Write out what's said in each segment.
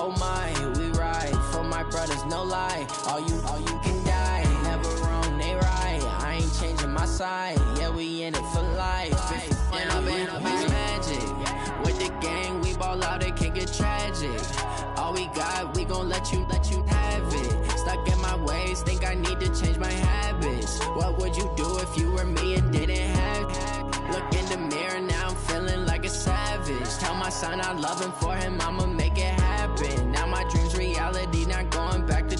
Oh my, we ride for my brothers, no lie. All you can die. Never wrong, they right. I ain't changing my side. Yeah, we in it for life. And I've been magic. With the gang, we ball out, it can get tragic. All we got, we gon' let you have it. Stuck in my ways, think I need to change my habits. What would you do if you were me and didn't have it? Look in the mirror, now I'm feeling like a savage. Tell my son I love him, for him I'ma make it happen. Now my dream's reality, not going back to.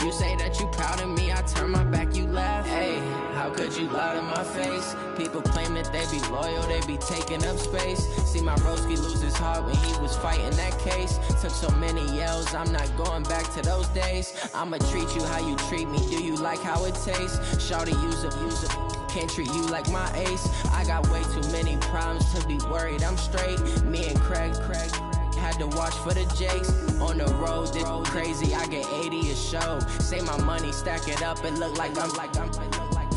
You say that you proud of me, I turn my back, you laugh. Hey, how could you lie to my face? People claim that they be loyal, they be taking up space. See my broski lose his heart when he was fighting that case. Took so many yells, I'm not going back to those days. I'ma treat you how you treat me, do you like how it tastes? Shawty, use up. Can't treat you like my ace. I got way too many problems to be worried, I'm straight. Me and Craig had to watch for the Jakes. On the road, this crazy, I get 80 a show. Say my money, stack it up, it look like I'm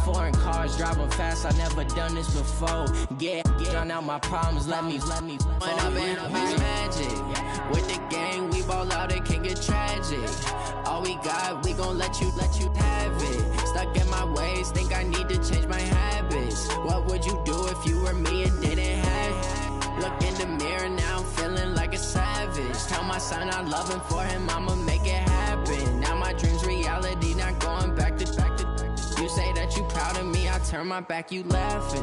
foreign cars, driving fast, I never done this before. Yeah, drown out my problems, let me When I've been magic. With the gang, we ball out, it can get tragic. All we got, we gon' let you have it. Stuck in my ways, think I need to change my habits. What would you do if you were me and didn't have it? Look in the mirror, now I'm feeling like a savage. Tell my son I love him, for him I'ma make it happen. Now my dream's reality, not going back to. You say that you proud of me, I turn my back, you laughing.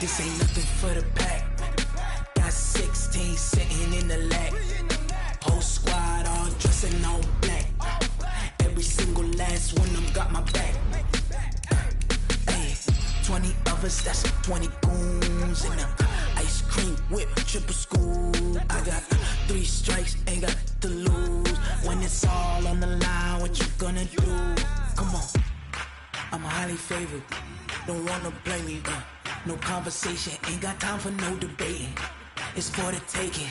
This ain't nothing for the pack. Got 16 sitting in the lap. Whole squad all dressing all black. Every single last one of them got my back. Hey, 20 of us, that's 20 goons in them. Ice cream whip, triple scoop. I got 3 strikes, ain't got to lose. When it's all on the line, what you gonna do? Come on, I'm highly favored. Don't wanna blame me, no conversation, ain't got time for no debating. It's for the taking,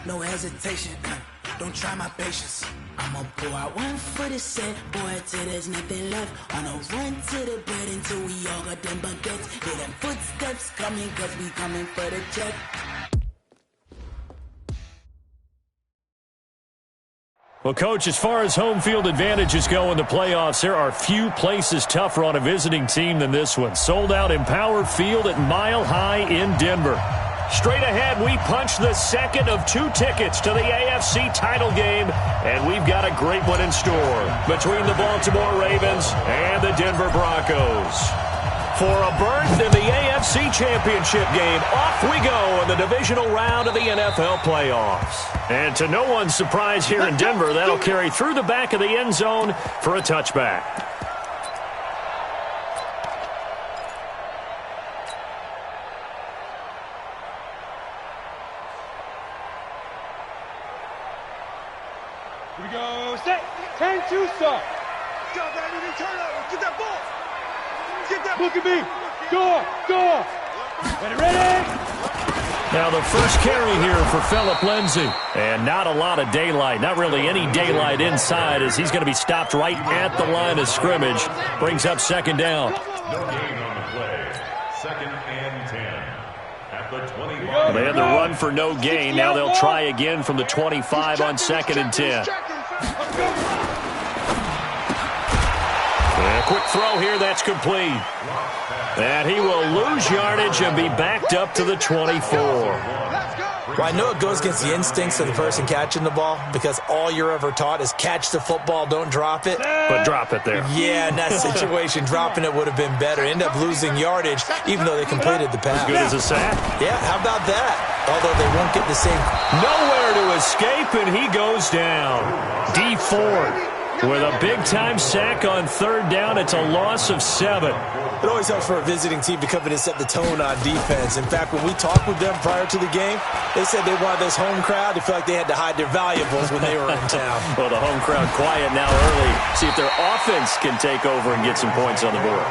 no hesitation. Don't try my patience. I'ma pour out one for the set, boy, till there's nothing left. On a run to the bed until we all got them baguettes. Hear them footsteps coming, cause we coming for the check. Well, Coach, as far as home field advantages go in the playoffs, there are few places tougher on a visiting team than this one. Sold out Empower Field at Mile High in Denver. Straight ahead, we punch the second of 2 tickets to the AFC title game, and we've got a great one in store between the Baltimore Ravens and the Denver Broncos. For a berth in the AFC Championship game, off we go in the divisional round of the NFL playoffs. And to no one's surprise here in Denver, that'll carry through the back of the end zone for a touchback. Here we go. Set. 10-2 start. Go, baby. Turn over. Get that ball. Get that. Look at me. Go. Ready. Now the first carry here for Phillip Lindsay. And not a lot of daylight. Not really any daylight inside, as he's going to be stopped right at the line of scrimmage. Brings up second down. No gain on the play. 2nd and 10. At the 25. They had the run for no gain. Now they'll try again from the 25 on 2nd and 10. And a quick throw here, that's complete. And he will lose yardage and be backed up to the 24. Let's go. Well, I know it goes against the instincts of the person catching the ball because all you're ever taught is catch the football, don't drop it. But drop it there. Yeah, in that situation, dropping it would have been better. End up losing yardage even though they completed the pass. As good as a sack. Yeah, how about that? Although they won't get the same. Nowhere to escape, and he goes down. D Ford with a big-time sack on third down. It's a loss of 7. It always helps for a visiting team to come in and set the tone on defense. In fact, when we talked with them prior to the game, they said they wanted this home crowd to feel like they had to hide their valuables when they were in town. Well, the home crowd quiet now early. See if their offense can take over and get some points on the board.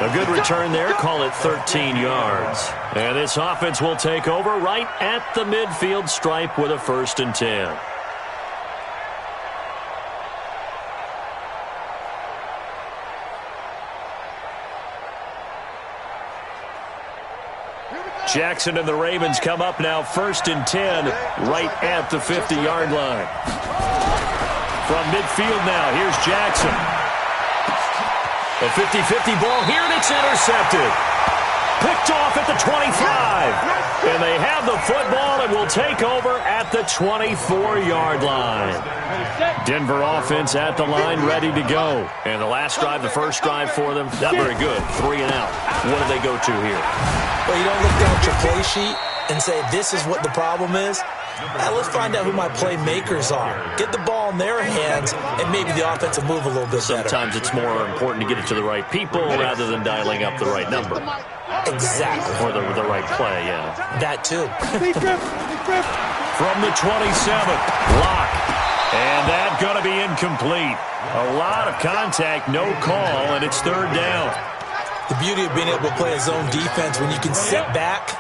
A good return there. Call it 13 yards. And this offense will take over right at the midfield stripe with a 1st and 10. Jackson and the Ravens come up now 1st and 10 right at the 50-yard line. From midfield now, here's Jackson. A 50-50 ball here, and it's intercepted. Picked off at the 25. And they have the football and will take over at the 24-yard line. Denver offense at the line, ready to go. And the last drive, the first drive for them, not very good. 3 and out. What do they go to here? Well, you don't look down at your play sheet and say, this is what the problem is. Now let's find out who my playmakers are. Get the ball in their hands, and maybe the offense will move a little bit better. Sometimes it's more important to get it to the right people rather than dialing up the right number. Exactly. Or the right play, yeah. That too. From the 27th, block. And that's going to be incomplete. A lot of contact, no call, and it's 3rd down. The beauty of being able to play a zone defense when you can sit back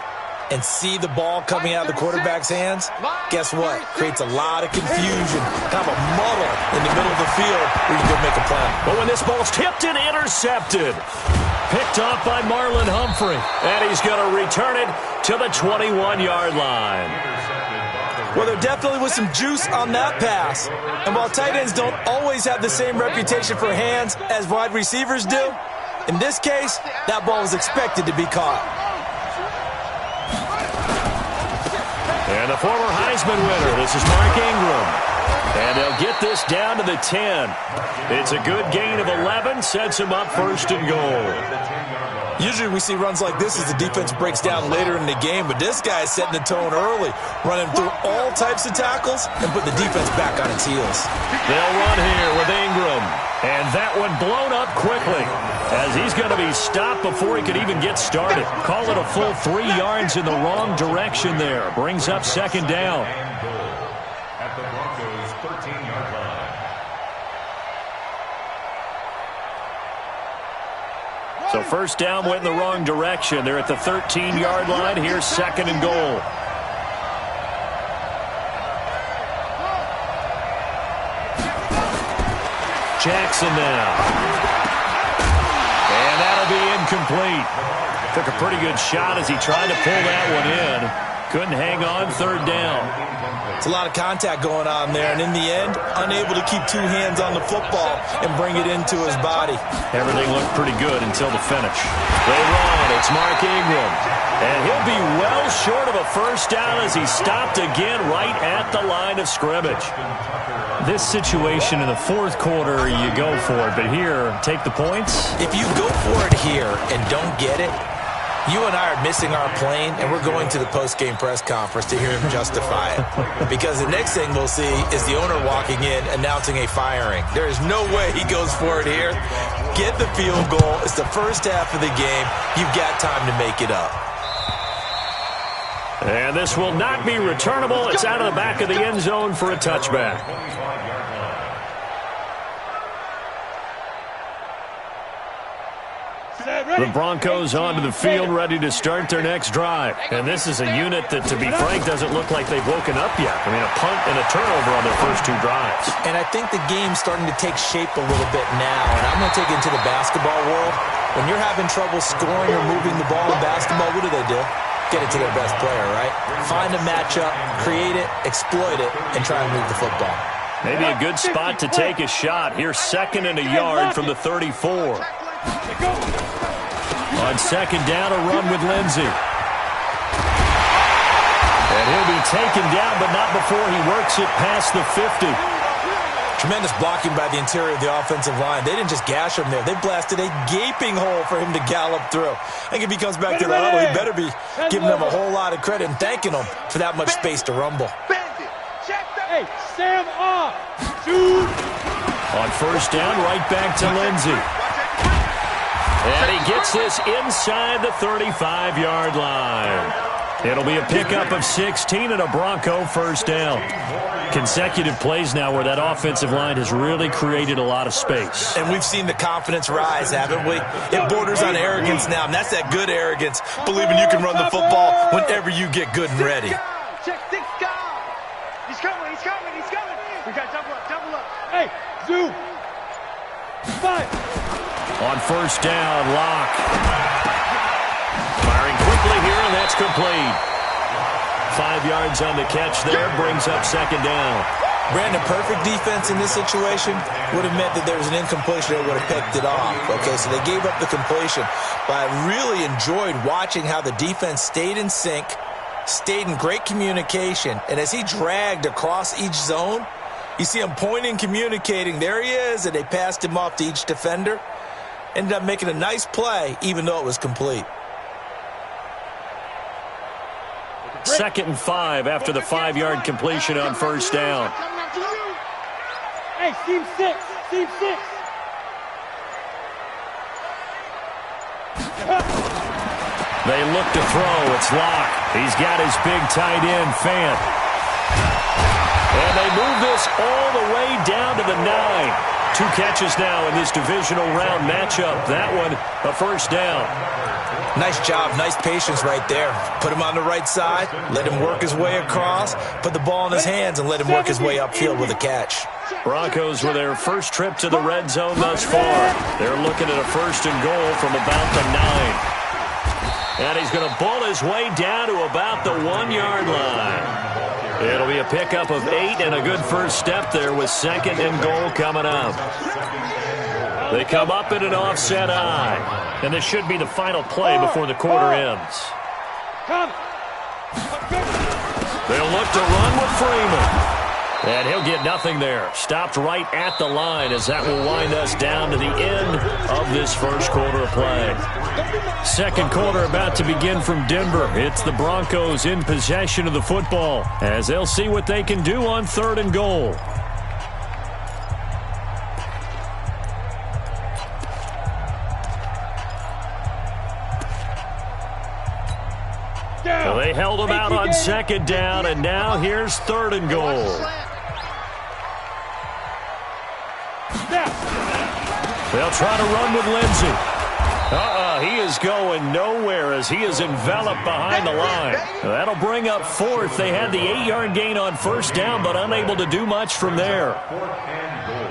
and see the ball coming out of the quarterback's hands, guess what? Creates a lot of confusion, kind of a muddle in the middle of the field where you can go make a play. But when this ball's tipped and intercepted, picked off by Marlon Humphrey, and he's going to return it to the 21-yard line. Well, there definitely was some juice on that pass. And while tight ends don't always have the same reputation for hands as wide receivers do, in this case, that ball was expected to be caught. And the former Heisman winner, this is Mark Ingram. And they'll get this down to the 10. It's a good gain of 11, sets him up 1st and goal. Usually we see runs like this as the defense breaks down later in the game, but this guy is setting the tone early, running through all types of tackles and put the defense back on its heels. They'll run here with Ingram. And that one blown up quickly as he's going to be stopped before he could even get started. Call it a full 3 yards in the wrong direction there. Brings up 2nd down. At the Broncos' 13-yard line. So 1st down went in the wrong direction. They're at the 13-yard line. Here's 2nd and goal. Jackson now. And that'll be incomplete. Took a pretty good shot as he tried to pull that one in. Couldn't hang on, 3rd down. It's a lot of contact going on there, and in the end, unable to keep 2 hands on the football and bring it into his body. Everything looked pretty good until the finish. They run. It's Mark Ingram. And he'll be well short of a 1st down as he stopped again right at the line of scrimmage. This situation in the 4th quarter, you go for it. But here, take the points. If you go for it here and don't get it, you and I are missing our plane, and we're going to the post-game press conference to hear him justify it. Because the next thing we'll see is the owner walking in announcing a firing. There is no way he goes for it here. Get the field goal. It's the first half of the game. You've got time to make it up. And this will not be returnable. It's out of the back of the end zone for a touchback. The Broncos onto the field, ready to start their next drive. And this is a unit that, to be frank, doesn't look like they've woken up yet. I mean, a punt and a turnover on their first 2 drives. And I think the game's starting to take shape a little bit now. And I'm going to take it into the basketball world. When you're having trouble scoring or moving the ball in basketball, what do? Get it to their best player, right? Find a matchup, create it, exploit it, and try and move the football. Maybe a good spot to take a shot. Here's 2nd and a yard from the 34. On 2nd down, a run with Lindsey. And he'll be taken down, but not before he works it past the 50. Tremendous blocking by the interior of the offensive line. They didn't just gash him there. They blasted a gaping hole for him to gallop through. I think if he comes back to the huddle, he better be giving them a whole lot of credit and thanking them for that much space to rumble. Hey, Sam off. Shoot. On first down, right back to Lindsey. And he gets this inside the 35-yard line. It'll be a pickup of 16 and a Bronco first down. Consecutive plays now where that offensive line has really created a lot of space. And we've seen the confidence rise, haven't we? It borders on arrogance now, and that's that good arrogance, believing you can run the football whenever you get good and ready. Check 6 guys. He's coming. We got double up. Hey, zoom. 5. On first down, Locke. Firing quickly here, and that's complete. 5 yards on the catch there, brings up second down. Brandon, perfect defense in this situation would have meant that there was an incompletion that would have picked it off. Okay, so they gave up the completion. But I really enjoyed watching how the defense stayed in sync, stayed in great communication, and as he dragged across each zone, you see him pointing, communicating. There he is, and they passed him off to each defender. Ended up making a nice play, even though it was complete. 2nd and 5 after the 5-yard completion on first down. Hey, team 6. They look to throw. It's Locke. He's got his big tight end, Fant. And they move this all the way down to the 9. 2 catches now in this divisional round matchup. That one, a first down. Nice job, nice patience right there. Put him on the right side, let him work his way across, put the ball in his hands, and let him work his way upfield with a catch. Broncos with their first trip to the red zone thus far. They're looking at a 1st and goal from about the 9. And he's going to bull his way down to about the 1-yard line. It'll be a pickup of 8 and a good first step there with 2nd and goal coming up. They come up in an offset eye. And this should be the final play before the quarter ends. They'll look to run with Freeman. And he'll get nothing there. Stopped right at the line as that will wind us down to the end of this first quarter of play. Second quarter about to begin from Denver. It's the Broncos in possession of the football as they'll see what they can do on 3rd and goal. So they held him out on 2nd down, and now here's 3rd and goal. They'll try to run with Lindsey. He is going nowhere as he is enveloped behind the line. That'll bring up 4th. They had the 8-yard gain on first down, but unable to do much from there. 4th and goal.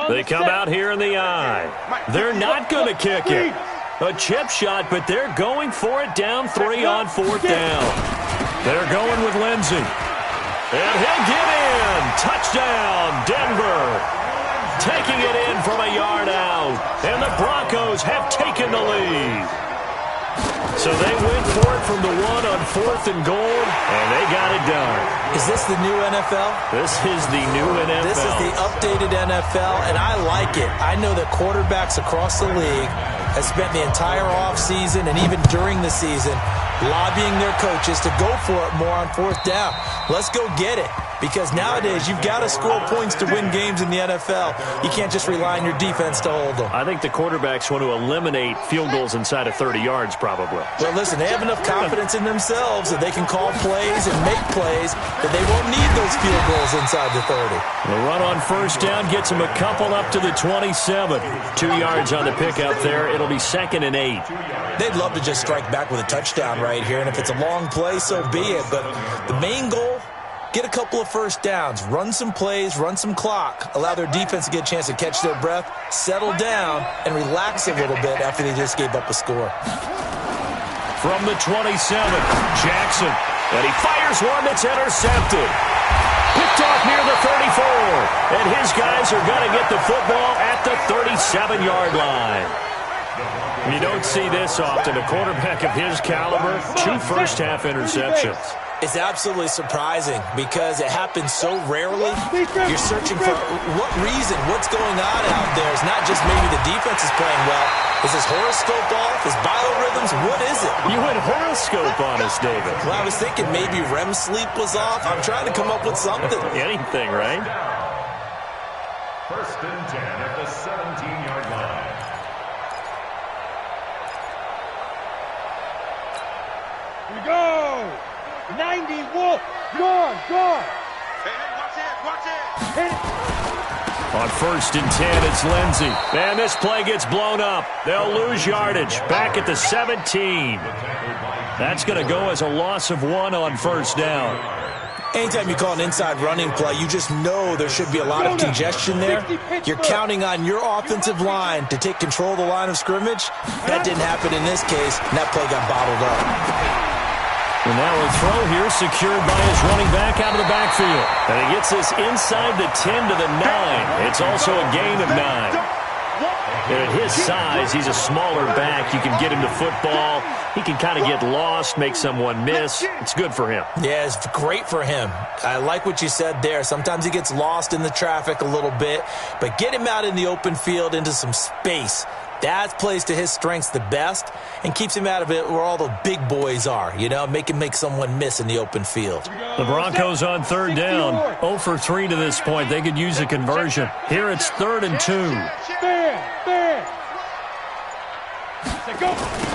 They come out here in the eye. They're not going to kick it. A chip shot, but they're going for it down 3 on 4th down. They're going with Lindsey. And he'll get in. Touchdown, Denver. Taking it in from a yard out. And the Broncos have taken the lead. So they went for it from the 1 on 4th and goal, and they got it done. Is this the new NFL? This is the new NFL. This is the updated NFL, and I like it. I know that quarterbacks across the league have spent the entire offseason and even during the season lobbying their coaches to go for it more on 4th down. Let's go get it. Because nowadays, you've got to score points to win games in the NFL. You can't just rely on your defense to hold them. I think the quarterbacks want to eliminate field goals inside of 30 yards, probably. Well, listen, they have enough confidence in themselves that they can call plays and make plays that they won't need those field goals inside the 30. The run on first down gets them a couple up to the 27. 2 yards on the pickup there. It'll be 2nd and 8. They'd love to just strike back with a touchdown right here, and if it's a long play, so be it. But the main goal get a couple of first downs, run some plays, run some clock, allow their defense to get a chance to catch their breath, settle down, and relax a little bit after they just gave up a score. From the 27, Jackson. And he fires one that's intercepted. Picked off near the 34. And his guys are going to get the football at the 37-yard line. You don't see this often. A quarterback of his caliber, 2 first-half interceptions. It's absolutely surprising because it happens so rarely. You're searching for what reason, what's going on out there. It's not just maybe the defense is playing well. Is his horoscope off? His biorhythms? What is it? You went horoscope on us, David. Well, I was thinking maybe REM sleep was off. I'm trying to come up with something. Anything, right? First and 10 at the 17-yard line. Here we go. 90 Wolf. Gone. Watch it. Hit it. On first and 10, it's Lindsey. And this play gets blown up. They'll lose yardage. Back at the 17. That's going to go as a loss of 1 on first down. Anytime you call an inside running play, you just know there should be a lot of congestion there. You're counting on your offensive line to take control of the line of scrimmage. That didn't happen in this case, and that play got bottled up. And now a throw here secured by his running back out of the backfield. And he gets this inside the 10 to the 9. It's also a gain of 9. And at his size, he's a smaller back. You can get him to football. He can kind of get lost, make someone miss. It's good for him. Yeah, it's great for him. I like what you said there. Sometimes he gets lost in the traffic a little bit. But get him out in the open field into some space. That plays to his strengths the best and keeps him out of it where all the big boys are, you know, make someone miss in the open field. The Broncos on third down, 0 for 3 to this point. They could use a conversion. Here it's 3rd and 2.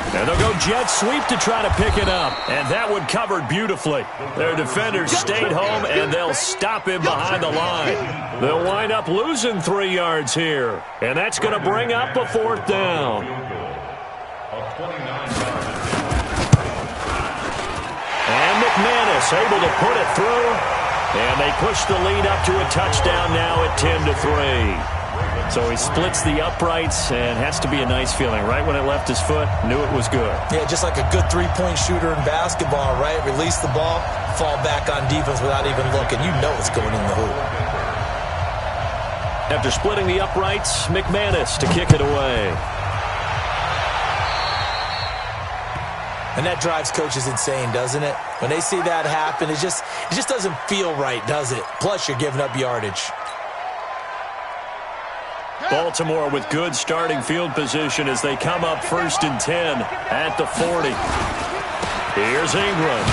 And they'll go jet sweep to try to pick it up. And that one covered beautifully. Their defenders stayed home, and they'll stop him behind the line. They'll wind up losing 3 yards here. And that's going to bring up a 4th down. And McManus able to put it through. And they push the lead up to a touchdown now at 10-3. So he splits the uprights, and has to be a nice feeling. Right when it left his foot, knew it was good. Yeah, just like a good three-point shooter in basketball, right? Release the ball, fall back on defense without even looking. You know it's going in the hoop. After splitting the uprights, McManus to kick it away. And that drives coaches insane, doesn't it? When they see that happen, it just doesn't feel right, does it? Plus, you're giving up yardage. Baltimore with good starting field position as they come up 1st and 10 at the 40. Here's Ingram.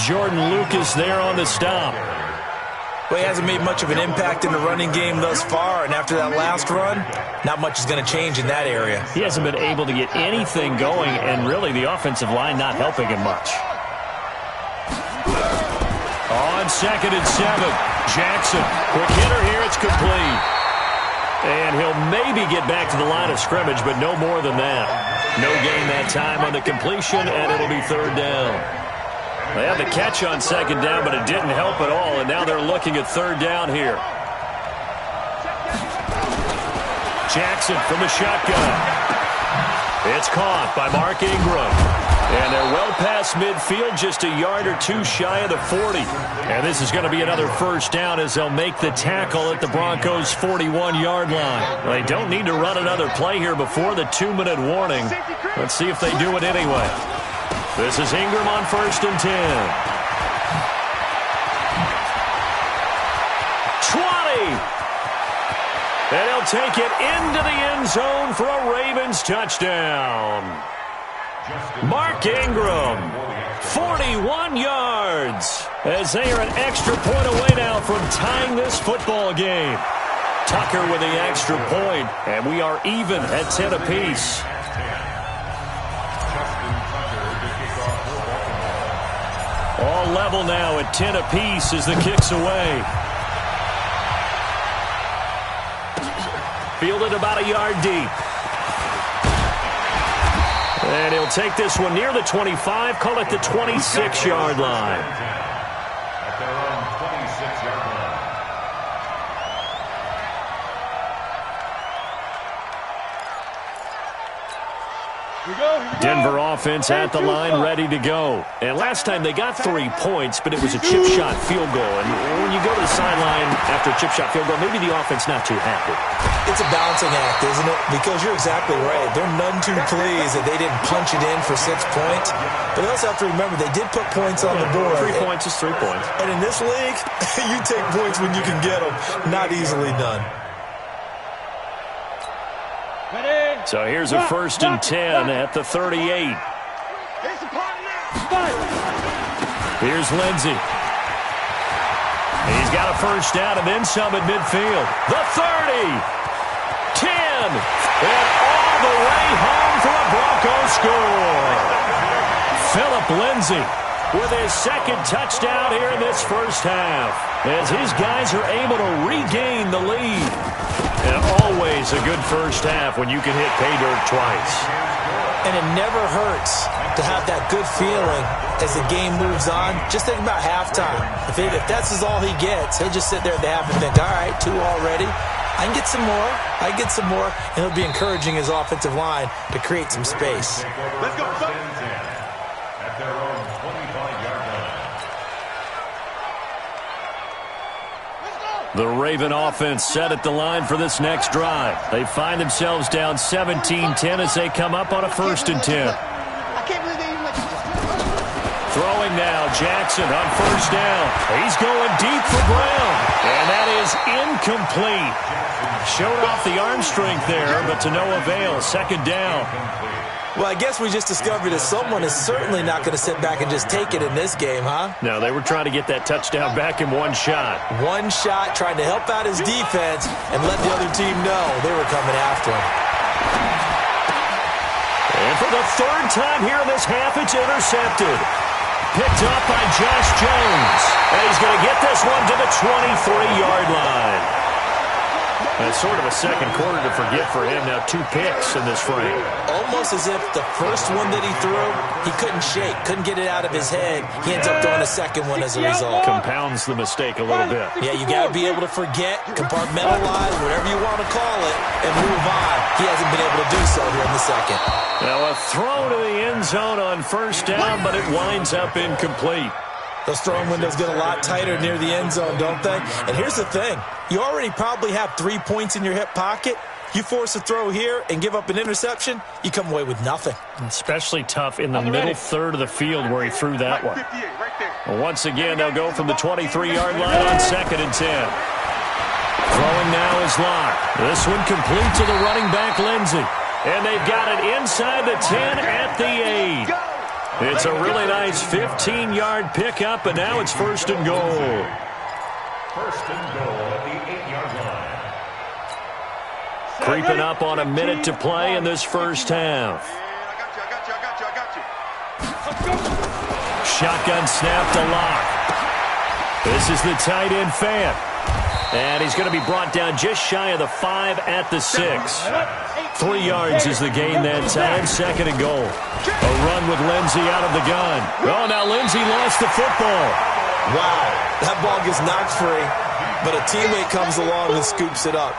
Jordan Lucas there on the stop. Well, he hasn't made much of an impact in the running game thus far, and after that last run, not much is going to change in that area. He hasn't been able to get anything going, and really the offensive line not helping him much. On 2nd and 7. Jackson, quick hitter here, it's complete. And he'll maybe get back to the line of scrimmage, but no more than that. No gain that time on the completion, and it'll be 3rd down. They had the catch on 2nd down, but it didn't help at all, and now they're looking at 3rd down here. Jackson from the shotgun. It's caught by Mark Ingram. And they're well past midfield, just a yard or 2 shy of the 40. And this is going to be another 1st down as they'll make the tackle at the Broncos' 41-yard line. They don't need to run another play here before the 2-minute warning. Let's see if they do it anyway. This is Ingram on 1st and 10. 20. And he'll take it into the end zone for a Ravens touchdown. Mark Ingram, 41 yards, as they are an extra point away now from tying this football game. Tucker with the extra point, and we are even at 10 apiece. All level now at 10 apiece as the kick's away. Fielded about a yard deep. And he'll take this one near the 25, call it the 26-yard line. At their own 26-yard line. Denver offense at the line, ready to go. And last time they got 3 points, but it was a chip shot field goal. And when you go to the sideline after a chip shot field goal, maybe the offense not too happy. It's a balancing act, isn't it? Because you're exactly right. They're none too pleased that they didn't punch it in for 6 points. But they also have to remember they did put points on the board. 3 points is 3 points. And in this league, you take points when you can get them. Not easily done. So here's a 1st and 10 at the 38. Here's Lindsey. He's got a 1st down and then some at midfield. The 30. 10. And all the way home for a Broncos score. Phillip Lindsey with his 2nd touchdown here in this 1st half, as his guys are able to regain the lead. And always a good 1st half when you can hit pay dirt twice. And it never hurts to have that good feeling as the game moves on. Just think about halftime. If that's all he gets, he'll just sit there at the half and think, all right, 2 already. I can get some more. I can get some more. And he'll be encouraging his offensive line to create some space. Let's go. At their own 25-yard line. The Raven offense set at the line for this next drive. They find themselves down 17-10 as they come up on a 1st and 10. Throwing now, Jackson on 1st down. He's going deep for Brown. And that is incomplete. Showed off the arm strength there, but to no avail. 2nd down. Well, I guess we just discovered that someone is certainly not going to sit back and just take it in this game, huh? No, they were trying to get that touchdown back in 1 shot. 1 shot, trying to help out his defense and let the other team know they were coming after him. And for the 3rd time here in this half, it's intercepted. Picked up by Josh Jones. And he's going to get this one to the 23-yard line. That's sort of a 2nd quarter to forget for him. Now 2 picks in this frame. Almost as if the first one that he threw, he couldn't shake, couldn't get it out of his head. He ends up throwing a 2nd one as a result. Compounds the mistake a little bit. Yeah, you got to be able to forget, compartmentalize, whatever you want to call it, and move on. He hasn't been able to do so here in the 2nd. Now a throw to the end zone on 1st down, but it winds up incomplete. Those throwing windows get a lot tighter near the end zone, don't they? And here's the thing. You already probably have 3 points in your hip pocket. You force a throw here and give up an interception, you come away with nothing. Especially tough in the middle 3rd of the field where he threw that one. Well, once again, they'll go from the 23-yard line on 2nd and 10. Throwing now is Locke. This one complete to the running back, Lindsey. And they've got it inside the 10 at the 8. It's a really nice 15-yard pickup, and now it's 1st and goal. 1st and goal at the 8-yard line. Creeping up on a minute to play in this 1st half. Shotgun snap to Locke. This is the tight end Fant. And he's going to be brought down just shy of the 5 at the 6. 3 yards is the gain that time. 2nd and goal. A run with Lindsey out of the gun. Oh, now Lindsey lost the football. Wow, that ball gets knocked free, but a teammate comes along and scoops it up.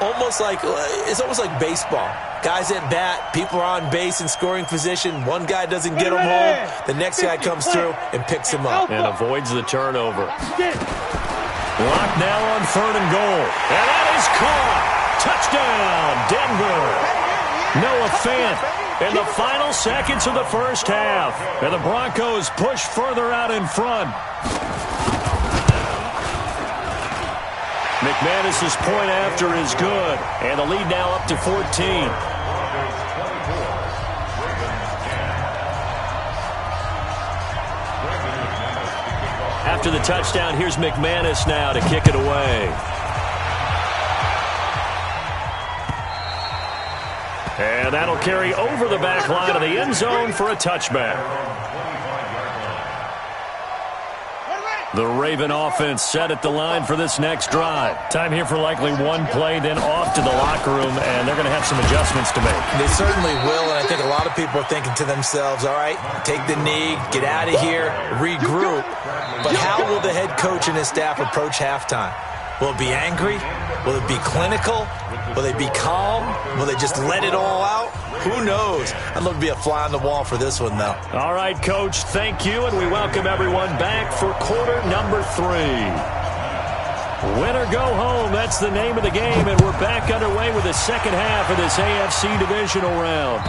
It's almost like baseball. Guys at bat, people are on base in scoring position. One guy doesn't get him home. The next guy comes through and picks him up. And avoids the turnover. Locked now on 3rd and goal. And that is caught. Touchdown, Denver. Noah Fant in the final seconds of the 1st half. And the Broncos push further out in front. McManus's point after is good. And the lead now up to 14. After the touchdown, here's McManus now to kick it away. And that'll carry over the back line of the end zone for a touchback. The Raven offense set at the line for this next drive. Time here for likely one play, then off to the locker room, and they're going to have some adjustments to make. They certainly will, and I think a lot of people are thinking to themselves, all right, take the knee, get out of here, regroup. But how will the head coach and his staff approach halftime? Will it be angry? Will it be clinical? Will they be calm? Will they just let it all out? Who knows? I'd love to be a fly on the wall for this one, though. All right, Coach, thank you, and we welcome everyone back for quarter number 3. Win or go home, that's the name of the game, and we're back underway with the second half of this AFC divisional round.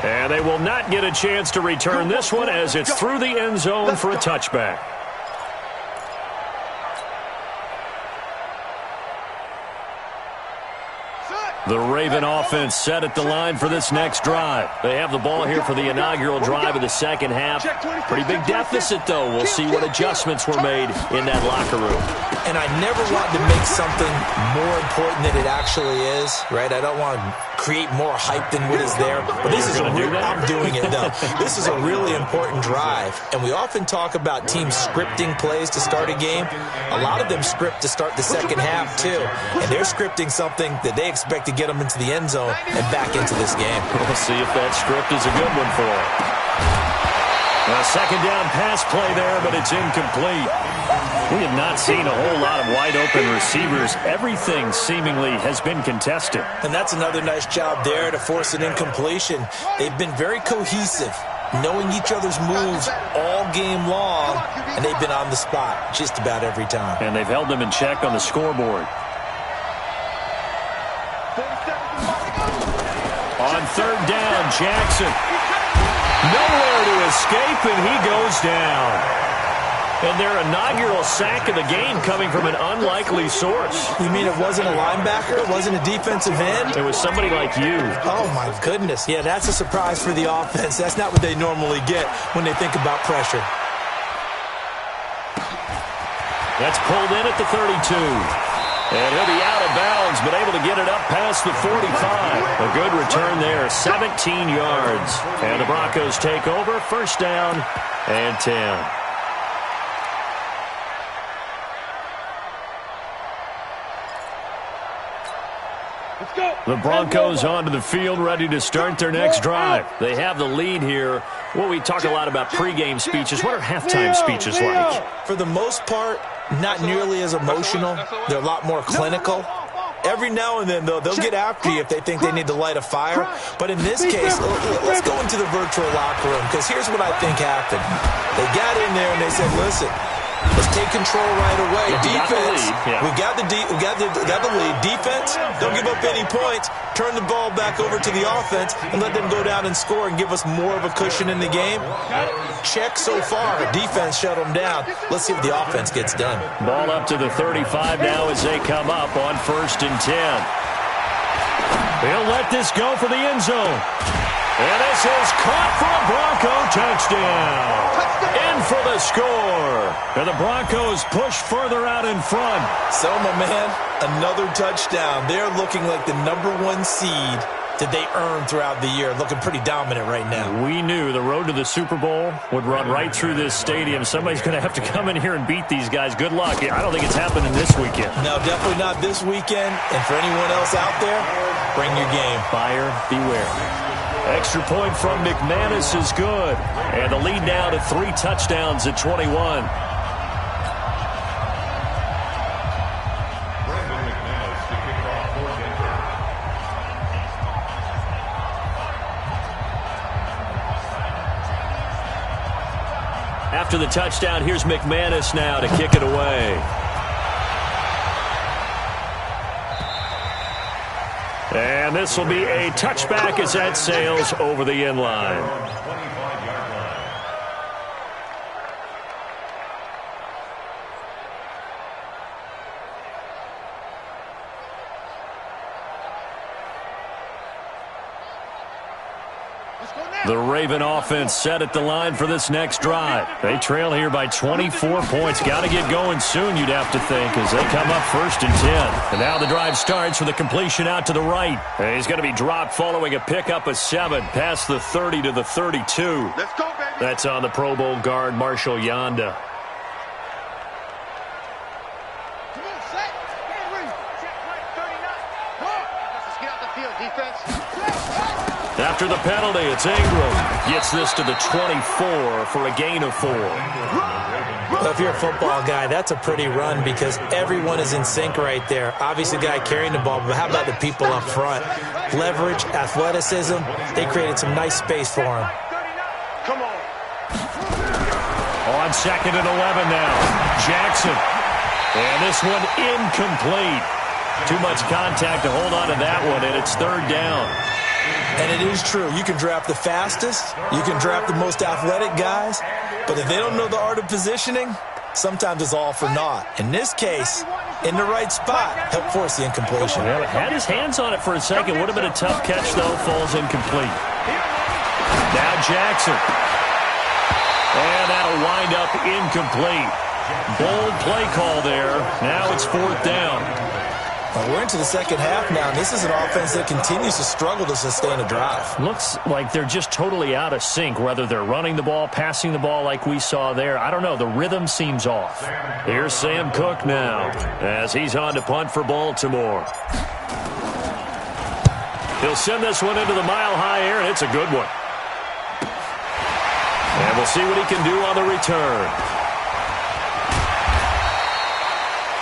And they will not get a chance to return this one as it's through the end zone for a touchback. The Raven offense set at the line for this next drive. They have the ball here for the inaugural drive of the second half. Pretty big deficit, though. We'll see what adjustments were made in that locker room. And I never want to make something more important than it actually is, right? I don't want to create more hype than what is there. But this is I'm doing it, though. This is a really important drive. And we often talk about teams scripting plays to start a game. A lot of them script to start the second half, too. And they're scripting something that they expect to get them into the end zone and back into this game. We'll see if that script is a good one for them. A second down pass play there, but it's incomplete. We have not seen a whole lot of wide-open receivers. Everything seemingly has been contested. And that's another nice job there to force an incompletion. They've been very cohesive, knowing each other's moves all game long, and they've been on the spot just about every time. And they've held them in check on the scoreboard. On third down, Jackson. Nowhere to escape, and he goes down. And their inaugural sack of the game coming from an unlikely source. You mean it wasn't a linebacker? It wasn't a defensive end? It was somebody like you. Oh, my goodness. Yeah, that's a surprise for the offense. That's not what they normally get when they think about pressure. That's pulled in at the 32. And he'll be out of bounds, but able to get it up past the 45. A good return there, 17 yards. And the Broncos take over, first down and 10. The Broncos onto the field, ready to start their next drive. They have the lead here. Well, we talk a lot about pregame speeches. What are halftime speeches like? For the most part, not nearly as emotional. They're a lot more clinical. Every now and then, though, they'll get after you if they think they need to light a fire. But in this case, let's go into the virtual locker room, because here's what I think happened. They got in there and they said, listen, let's take control right away. Defense, we got the lead. Defense, don't give up any points. Turn the ball back over to the offense and let them go down and score and give us more of a cushion in the game. Check so far. Defense shut them down. Let's see if the offense gets done. Ball up to the 35 now as they come up on first and 10. They'll let this go for the end zone. And this is caught for a Bronco touchdown. In for the score. And the Broncos push further out in front. So, my man, another touchdown. They're looking like the #1 seed that they earned throughout the year. Looking pretty dominant right now. We knew the road to the Super Bowl would run right through this stadium. Somebody's going to have to come in here and beat these guys. Good luck. I don't think it's happening this weekend. No, definitely not this weekend. And for anyone else out there, bring your game. Buyer beware. Extra point from McManus is good. And the lead now to 3 touchdowns at 21. After the touchdown, here's McManus now to kick it away. And this will be a touchback as that sails over the end line. The Raven offense set at the line for this next drive. They trail here by 24 points. Got to get going soon, you'd have to think, as they come up first and 10. And now the drive starts with a completion out to the right. And he's going to be dropped following a pickup of 7 past the 30 to the 32. Let's go, baby. That's on the Pro Bowl guard, Marshall Yanda. After the penalty, it's Ingram. Gets this to the 24 for a gain of 4. Well, if you're a football guy, that's a pretty run because everyone is in sync right there. Obviously, the guy carrying the ball, but how about the people up front? Leverage, athleticism, they created some nice space for him. Come on. On 2nd and 11 now. Jackson. And this one incomplete. Too much contact to hold on to that one, and it's 3rd down. And it is true. You can draft the fastest. You can draft the most athletic guys. But if they don't know the art of positioning, sometimes it's all for naught. In this case, in the right spot, helped force the incompletion. Well, had his hands on it for a second. Would have been a tough catch, though. Falls incomplete. Now Jackson. And that'll wind up incomplete. Bold play call there. Now it's 4th down. Well, we're into the second half now, and this is an offense that continues to struggle to sustain a drive. Looks like they're just totally out of sync, whether they're running the ball, passing the ball like we saw there. I don't know. The rhythm seems off. Here's Sam Cook now as he's on to punt for Baltimore. He'll send this one into the mile-high air, and it's a good one. And we'll see what he can do on the return.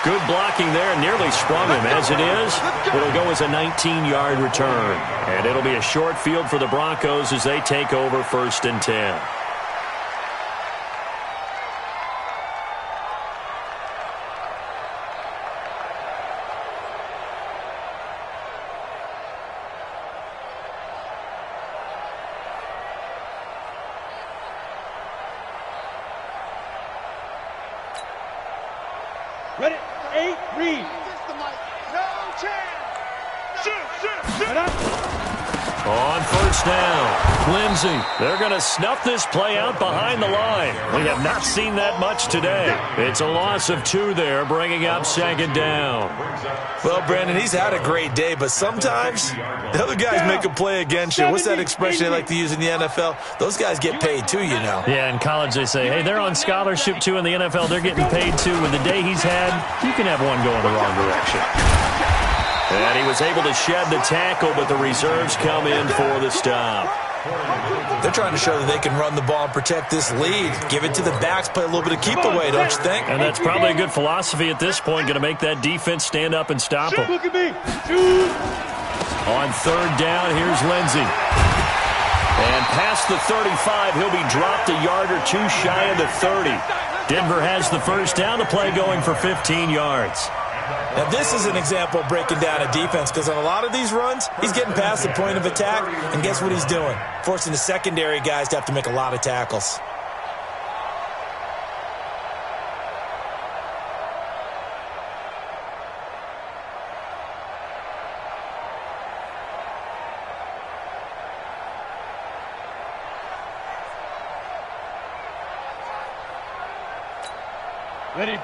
Good blocking there, nearly sprung him. As it is, it'll go as a 19-yard return. And it'll be a short field for the Broncos as they take over 1st and 10. Ready? 8, read. No chance. Shoot. On 1st down, Lindsey. They're going to snuff this play out behind the line. We have not seen that much today. It's a loss of 2 there, bringing up 2nd down. Well, Brandon, he's had a great day, but sometimes the other guys make a play against you. What's that expression they like to use in the NFL? Those guys get paid too, you know. Yeah, in college they say, hey, they're on scholarship too. In the NFL, they're getting paid too. With the day he's had, you can have one going the wrong direction. And he was able to shed the tackle, but the reserves come in for the stop. They're trying to show that they can run the ball and protect this lead. Give it to the backs, play a little bit of keep away, don't you think? And that's probably a good philosophy at this point, going to make that defense stand up and stop them. Look at me. Shoot. On 3rd down, here's Lindsey. And past the 35, he'll be dropped a yard or 2 shy of the 30. Denver has the 1st down, the play going for 15 yards. Now, this is an example of breaking down a defense because on a lot of these runs, he's getting past the point of attack, and guess what he's doing? Forcing the secondary guys to have to make a lot of tackles.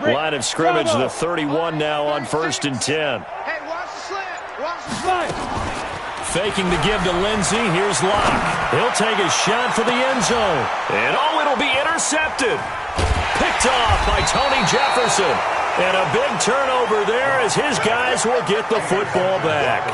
Line of scrimmage, the 31 now on 1st and 10. Hey, watch the slant. Watch the slant. Faking the give to Lindsey. Here's Locke. He'll take a shot for the end zone. And it'll be intercepted. Picked off by Tony Jefferson. And a big turnover there as his guys will get the football back.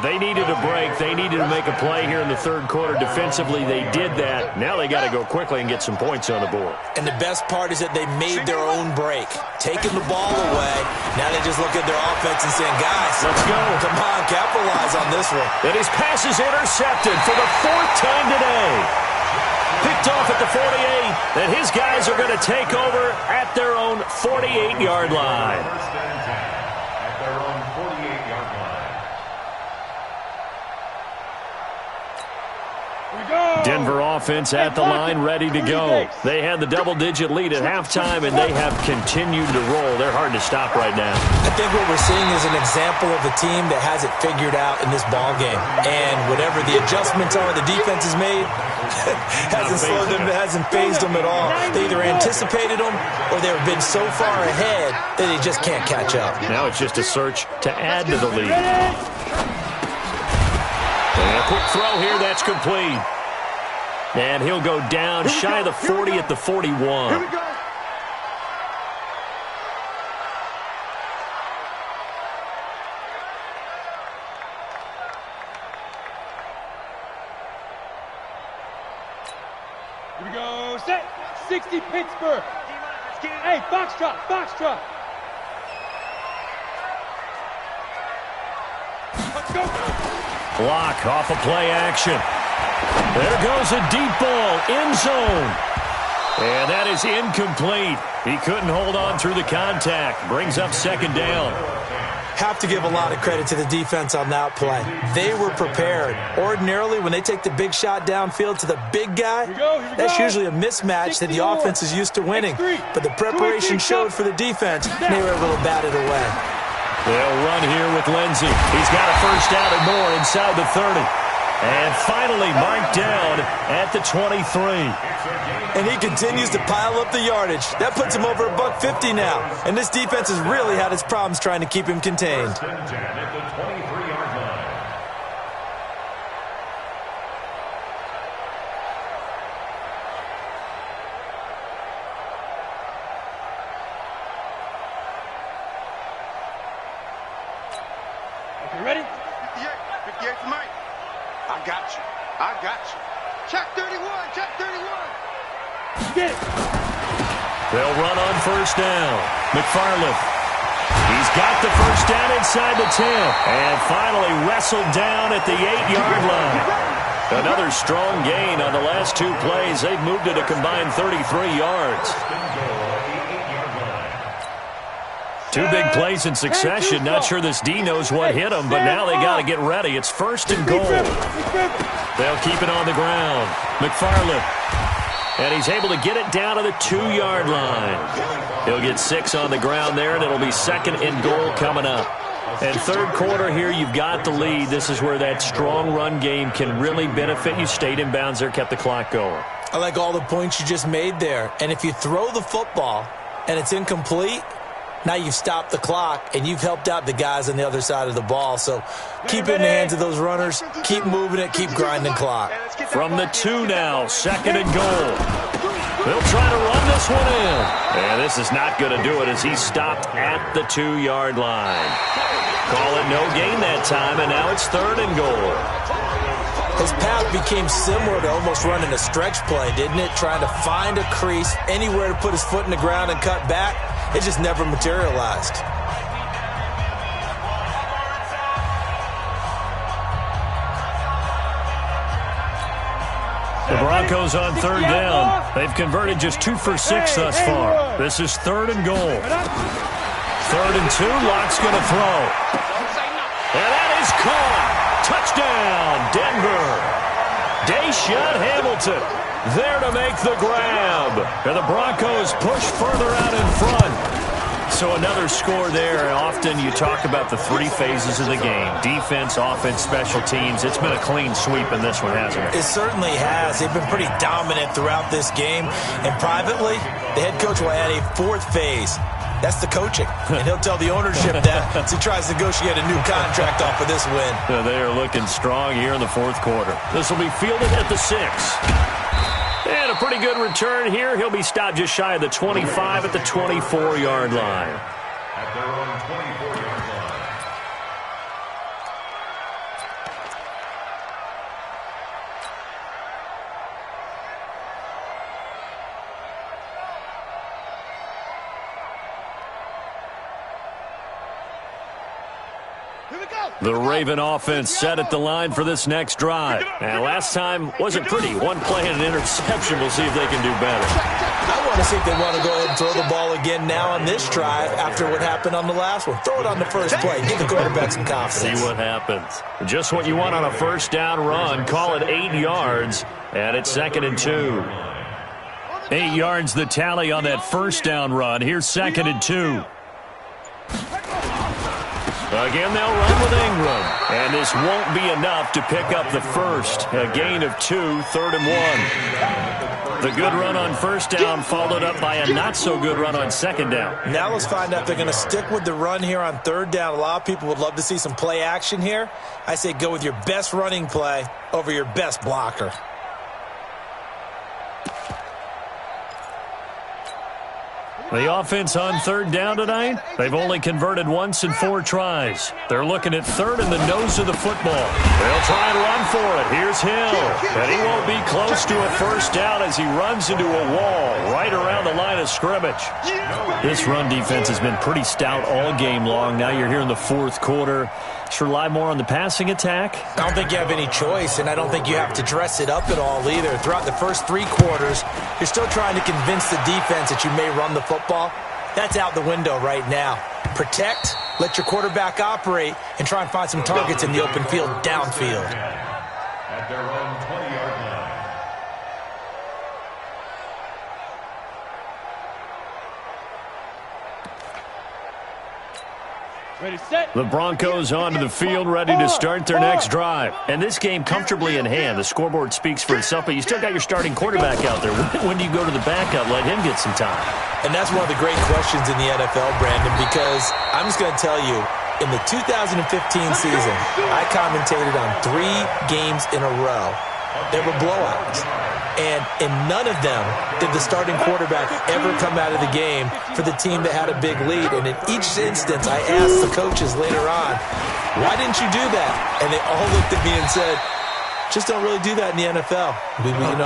They needed a break. They needed to make a play here in the 3rd quarter. Defensively, they did that. Now they got to go quickly and get some points on the board. And the best part is that they made their own break. Taking the ball away. Now they just look at their offense and saying, guys, let's go. Come on, capitalize on this one. And his pass is intercepted for the 4th time today. Picked off at the 48. And his guys are going to take over at their own 48-yard line. At their own 48-yard line. Denver offense at the line, ready to go. They had the double-digit lead at halftime, and they have continued to roll. They're hard to stop right now. I think what we're seeing is an example of a team that has it figured out in this ball game. And whatever the adjustments are the defense has made, hasn't slowed them, hasn't phased them at all. They either anticipated them or they've been so far ahead that they just can't catch up. Now it's just a search to add to the lead. And a quick throw here, that's complete. And he'll go down shy of the 40 at the 41. Here we go. 60 Pittsburgh. Hey, Foxtrot, Foxtrot. Let's go. Block off of play action. There goes a deep ball, end zone. And that is incomplete. He couldn't hold on through the contact. Brings up second down. Have to give a lot of credit to the defense on that play. They were prepared. Ordinarily, when they take the big shot downfield to the big guy, that's usually a mismatch that the offense is used to winning. But the preparation showed for the defense, and they were able to bat it away. They'll run here with Lindsey. He's got a first down and more inside the 30. And finally marked down at the 23. And he continues to pile up the yardage. That puts him over $150 now. And this defense has really had its problems trying to keep him contained. You ready? 58 for Mike. I got you. I got you. Check 31. Check 31. Get it. They'll run on first down. McFarland. He's got the first down inside the 10. And finally wrestled down at the 8-yard line. Another strong gain on the last two plays. They've moved it a combined 33 yards. Two big plays in succession. Not sure this D knows what hit him, but now they got to get ready. It's first and goal. They'll keep it on the ground. McFarland. And he's able to get it down to the 2-yard line. He'll get 6 on the ground there, and it'll be second and goal coming up. And third quarter here, you've got the lead. This is where that strong run game can really benefit you. Stayed in bounds there, kept the clock going. I like all the points you just made there. And if you throw the football and it's incomplete, now you've stopped the clock, and you've helped out the guys on the other side of the ball. So keep it in the hands of those runners. Keep moving it. Keep grinding clock. From the 2 now, second and goal. They'll try to run this one in. And this is not going to do it as he's stopped at the 2-yard line. Call it no gain that time, and now it's third and goal. His path became similar to almost running a stretch play, didn't it? Trying to find a crease, anywhere to put his foot in the ground and cut back. It just never materialized. The Broncos on third down. They've converted just 2 for 6 thus far. This is third and goal. Third and 2. Locke's going to throw. And that is caught. Touchdown, Denver. Deshaun Hamilton there to make the grab. And the Broncos push further out in front. So another score there. Often you talk about the 3 phases of the game. Defense, offense, special teams. It's been a clean sweep in this one, hasn't it? It certainly has. They've been pretty dominant throughout this game. And privately, the head coach will add a 4th phase. That's the coaching. And he'll tell the ownership that as he tries to negotiate a new contract off of this win. They are looking strong here in the fourth quarter. This will be fielded at the 6. And a pretty good return here. He'll be stopped just shy of the 25 at the 24-yard line. At their own 24-yard line. The Raven offense set at the line for this next drive. And last time wasn't pretty. One play and an interception. We'll see if they can do better. I want to see if they want to go ahead and throw the ball again now on this drive after what happened on the last one. Throw it on the first play. Give the quarterback some confidence. See what happens. Just what you want on a first down run. Call it 8 yards. And it's second and 2. 8 yards the tally on that first down run. Here's second and 2. Again, they'll run with Ingram. And this won't be enough to pick up the first. A gain of 2, third and 1. The good run on first down followed up by a not-so-good run on second down. Now let's find out if they're going to stick with the run here on third down. A lot of people would love to see some play action here. I say go with your best running play over your best blocker. The offense on third down tonight, they've only converted once in 4 tries. They're looking at third in the nose of the football. They'll try and run for it. Here's Hill. And he won't be close to a first down as he runs into a wall right around the line of scrimmage. This run defense has been pretty stout all game long. Now you're here in the fourth quarter. Should rely more on the passing attack? I don't think you have any choice, and I don't think you have to dress it up at all either. Throughout the first 3 quarters, you're still trying to convince the defense that you may run the football. That's out the window right now. Protect, let your quarterback operate, and try and find some targets in the open field downfield. At their own 20-yard line. Ready, set. The Broncos onto the field, ready to start their next drive. And this game comfortably in hand. The scoreboard speaks for itself, but you still got your starting quarterback out there. When do you go to the backup, let him get some time? And that's one of the great questions in the NFL, Brandon, because I'm just going to tell you, in the 2015 season, I commentated on 3 games in a row. They were blowouts. And in none of them did the starting quarterback ever come out of the game for the team that had a big lead. And in each instance, I asked the coaches later on, why didn't you do that? And they all looked at me and said, just don't really do that in the NFL.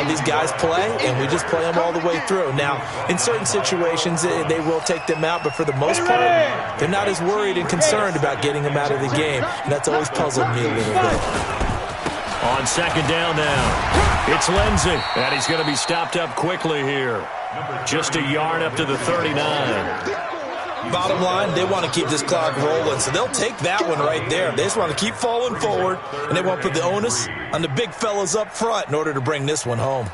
These guys play, and we just play them all the way through. Now, in certain situations, they will take them out, but for the most part, they're not as worried and concerned about getting them out of the game. And that's always puzzled me a little bit. On second down now, it's Lindsey, and he's going to be stopped up quickly here. Just a yard up to the 39. Bottom line, they want to keep this clock rolling, so they'll take that one right there. They just want to keep falling forward, and they want to put the onus on the big fellas up front in order to bring this one home.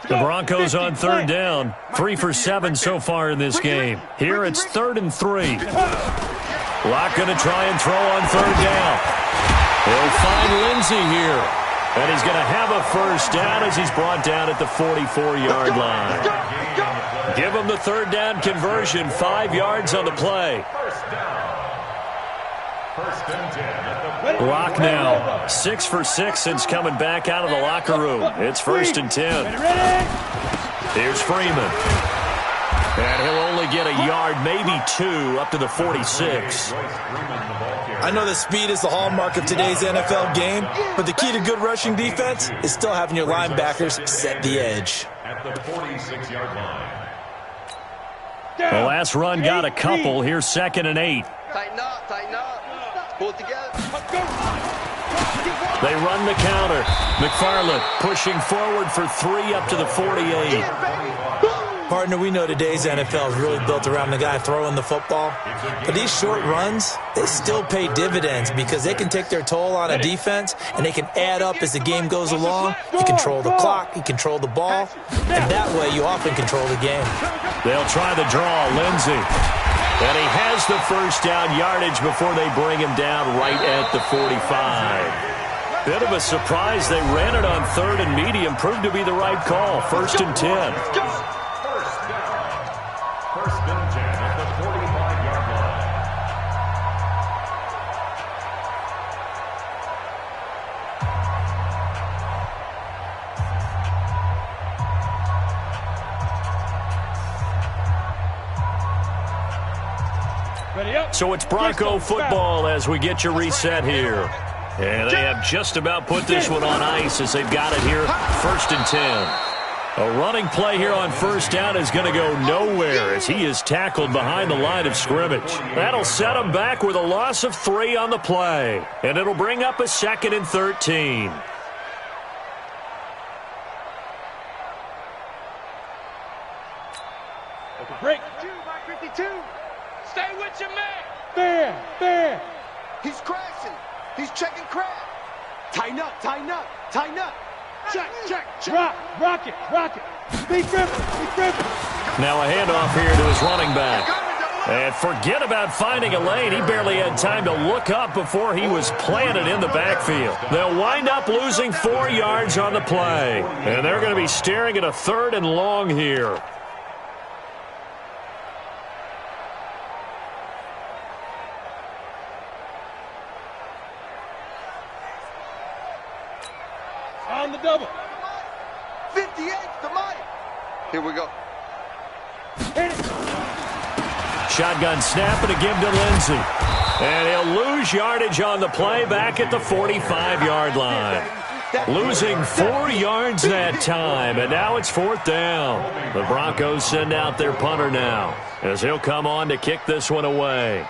The Broncos on third down, 3 for 7 so far in this game. Here it's 3rd and 3. Locke going to try and throw on third down. He'll find Lindsey here. And he's going to have a first down as he's brought down at the 44-yard line. Give him the third down conversion, 5 yards on the play. First and 10. Locke now, 6 for 6 since coming back out of the locker room. It's 1st and 10. Here's Freeman. And he'll only get a yard, maybe 2, up to the 46. I know that speed is the hallmark of today's NFL game, but the key to good rushing defense is still having your linebackers set the edge. At the 46-yard line. The last run got a couple. Here's 2nd and 8. Tighten up, tighten up. Pull it together. They run the counter. McFarland pushing forward for 3 up to the 48. Partner, we know today's NFL is really built around the guy throwing the football. But these short runs, they still pay dividends because they can take their toll on a defense, and they can add up as the game goes along. You control the clock, you control the ball, and that way you often control the game. They'll try the draw, Lindsey. And he has the first down yardage before they bring him down right at the 45. Bit of a surprise. They ran it on 3rd and medium. Proved to be the right call. 1st and 10. First and 10 at the 45-yard line. So it's Bronco football as we get you reset here. And they have just about put this one on ice as they've got it here. 1st and 10. A running play here on first down is going to go nowhere as he is tackled behind the line of scrimmage. That'll set him back with a loss of 3 on the play. And it'll bring up a 2nd and 13. Break. 52. Stay with your man. Fair. He's crashing. He's checking crash. Tighten up. Check. Rock it. Be driven. Now a handoff here to his running back. And forget about finding a lane. He barely had time to look up before he was planted in the backfield. They'll wind up losing 4 yards on the play. And they're going to be staring at a 3rd and long here. On the double. 58 to Mike. Here we go. Shotgun snap and a give to Lindsey. And he'll lose yardage on the play back at the 45-yard line. Losing 4 yards that time, and now it's 4th down. The Broncos send out their punter now, as he'll come on to kick this one away.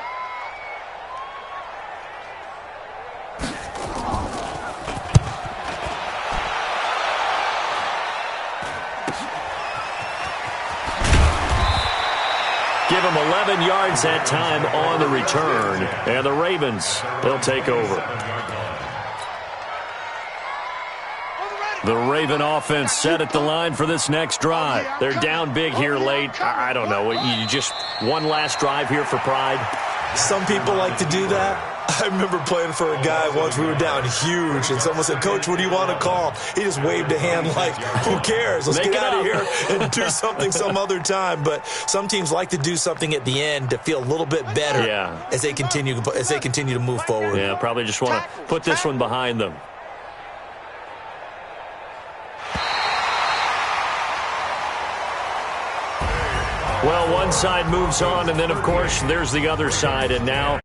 Give him 11 yards that time on the return, and the Ravens, they'll take over. The Raven offense set at the line for this next drive. They're down big here late. I don't know. You just one last drive here for pride? Some people like to do that. I remember playing for a guy once. We were down huge, and someone said, "Coach, what do you want to call?" He just waved a hand like, who cares? Let's get out of here and do something some other time. But some teams like to do something at the end to feel a little bit better as they continue to move forward. Yeah, probably just want to put this one behind them. Well, one side moves on, and then, of course, there's the other side, and now